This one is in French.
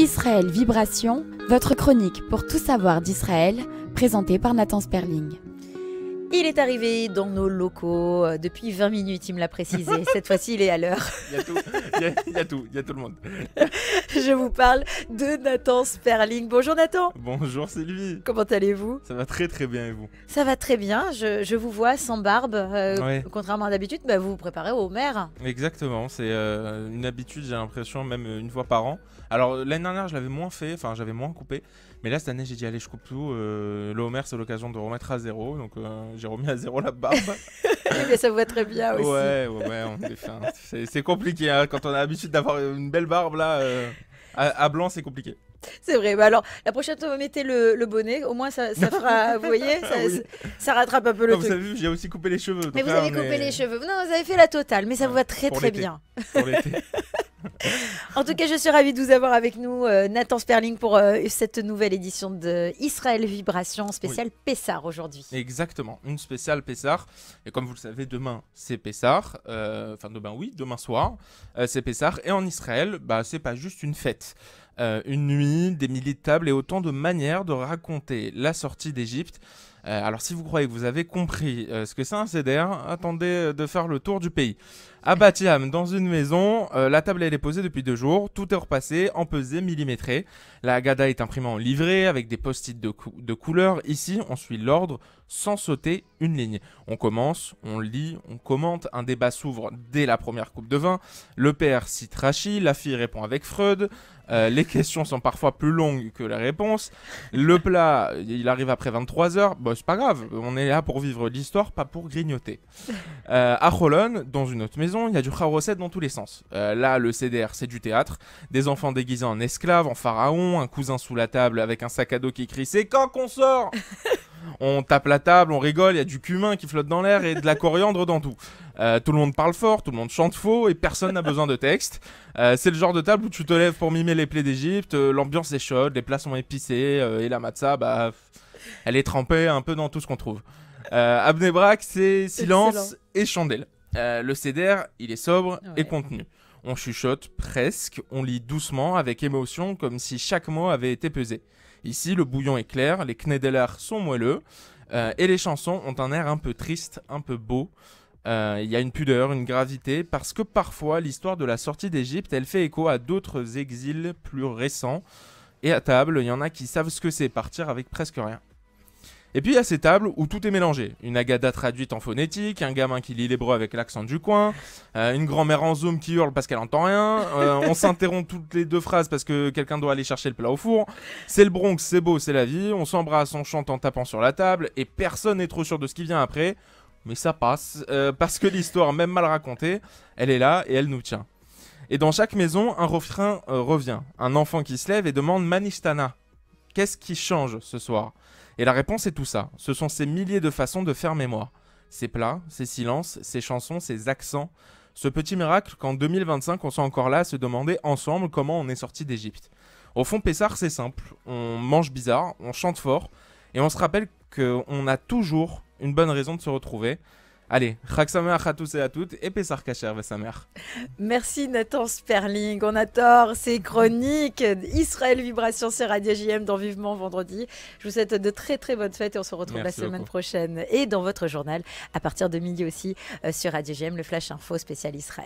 Israël Vibration, votre chronique pour tout savoir d'Israël, présentée par Nathan Sperling. Il est arrivé dans nos locaux depuis 20 minutes, il me l'a précisé. Cette fois-ci, il est à l'heure. Il y a tout, il y a tout le monde. Je vous parle de Nathan Sperling. Bonjour Nathan. Bonjour Sylvie. Comment allez-vous? Ça va très très bien et vous? Ça va très bien, je vous vois sans barbe. Ouais. Contrairement à d'habitude, vous vous préparez au maire. Exactement, c'est une habitude, j'ai l'impression, même une fois par an. Alors l'année dernière, je l'avais moins fait, enfin j'avais moins coupé. Mais là, cette année, j'ai dit, allez, je coupe tout. Le Homer, c'est l'occasion de remettre à zéro. Donc, j'ai remis à zéro la barbe. Mais ça vous va très bien aussi. Ouais, on est fin. C'est compliqué, hein, quand on a l'habitude d'avoir une belle barbe, là, à blanc, c'est compliqué. C'est vrai. Alors, la prochaine fois, vous mettez le bonnet. Au moins, ça fera, vous voyez, Oui. ça rattrape un peu le Non, truc. vous avez vu, j'ai aussi coupé les cheveux. Mais donc vous là, avez coupé les cheveux. Non, vous avez fait la totale. Mais ça vous va très pour très l'été. bien. Pour l'été. En tout cas, je suis ravie de vous avoir avec nous, Nathan Sperling, pour cette nouvelle édition de Israël Vibration spéciale Pessah aujourd'hui. Exactement, une spéciale Pessah. Et comme vous le savez, demain, c'est Pessah. Enfin, demain soir, c'est Pessah. Et en Israël, c'est pas juste une fête. Une nuit, des milliers de tables et autant de manières de raconter la sortie d'Égypte. Alors si vous croyez que vous avez compris ce que c'est un seder, attendez de faire le tour du pays. À Bat Yam, dans une maison, la table elle est posée depuis 2 jours, tout est repassé, empesé, millimétré. La Haggadah est imprimée en livret avec des post-it de couleurs. Ici, on suit l'ordre sans sauter une ligne. On commence, on lit, on commente, un débat s'ouvre dès la première coupe de vin. Le père cite Rachi, la fille répond avec Freud. Les questions sont parfois plus longues que les réponses. Le plat, il arrive après 23 heures. C'est pas grave, on est là pour vivre l'histoire, pas pour grignoter. À Holon, dans une autre maison, il y a du charoset dans tous les sens. Là, le CDR, c'est du théâtre. Des enfants déguisés en esclaves, en pharaon, un cousin sous la table avec un sac à dos qui crie « C'est quand qu'on sort ?» On tape la table, on rigole, il y a du cumin qui flotte dans l'air et de la coriandre dans tout. Tout le monde parle fort, tout le monde chante faux et personne n'a besoin de texte. C'est le genre de table où tu te lèves pour mimer les plaies d'Égypte, l'ambiance est chaude, les plats sont épicés et la matzah, elle est trempée un peu dans tout ce qu'on trouve. À Bnei Brak, c'est silence Excellent. et chandelle. Le seder, il est sobre Ouais. et contenu. On chuchote presque, on lit doucement avec émotion comme si chaque mot avait été pesé. Ici, le bouillon est clair, les knedeler sont moelleux et les chansons ont un air un peu triste, un peu beau. Il y a une pudeur, une gravité, parce que parfois l'histoire de la sortie d'Égypte, elle fait écho à d'autres exils plus récents. Et à table, il y en a qui savent ce que c'est partir avec presque rien. Et puis il y a ces tables où tout est mélangé. Une Haggadah traduite en phonétique, un gamin qui lit l'hébreu avec l'accent du coin, une grand-mère en zoom qui hurle parce qu'elle entend rien, on s'interrompt toutes les 2 phrases parce que quelqu'un doit aller chercher le plat au four. C'est le Bronx, c'est beau, c'est la vie, on s'embrasse, on chante en tapant sur la table et personne n'est trop sûr de ce qui vient après. Mais ça passe, parce que l'histoire, même mal racontée, elle est là et elle nous tient. Et dans chaque maison, un refrain revient. Un enfant qui se lève et demande « Manishtana ». Qu'est-ce qui change ce soir? Et la réponse est tout ça. Ce sont ces milliers de façons de faire mémoire. Ces plats, ces silences, ces chansons, ces accents. Ce petit miracle qu'en 2025, on soit encore là à se demander ensemble comment on est sorti d'Égypte. Au fond, Pessah, c'est simple. On mange bizarre, on chante fort, et on se rappelle qu'on a toujours une bonne raison de se retrouver. Allez, Chag Sameach à tous et à toutes, et Pessah Kasher Vesamer. Merci Nathan Sperling. On adore ces chroniques. Israël Vibration sur Radio JM dans Vivement Vendredi. Je vous souhaite de très très bonnes fêtes et on se retrouve Merci la semaine beaucoup. prochaine. Et dans votre journal, à partir de midi aussi, sur Radio JM, le Flash Info spécial Israël.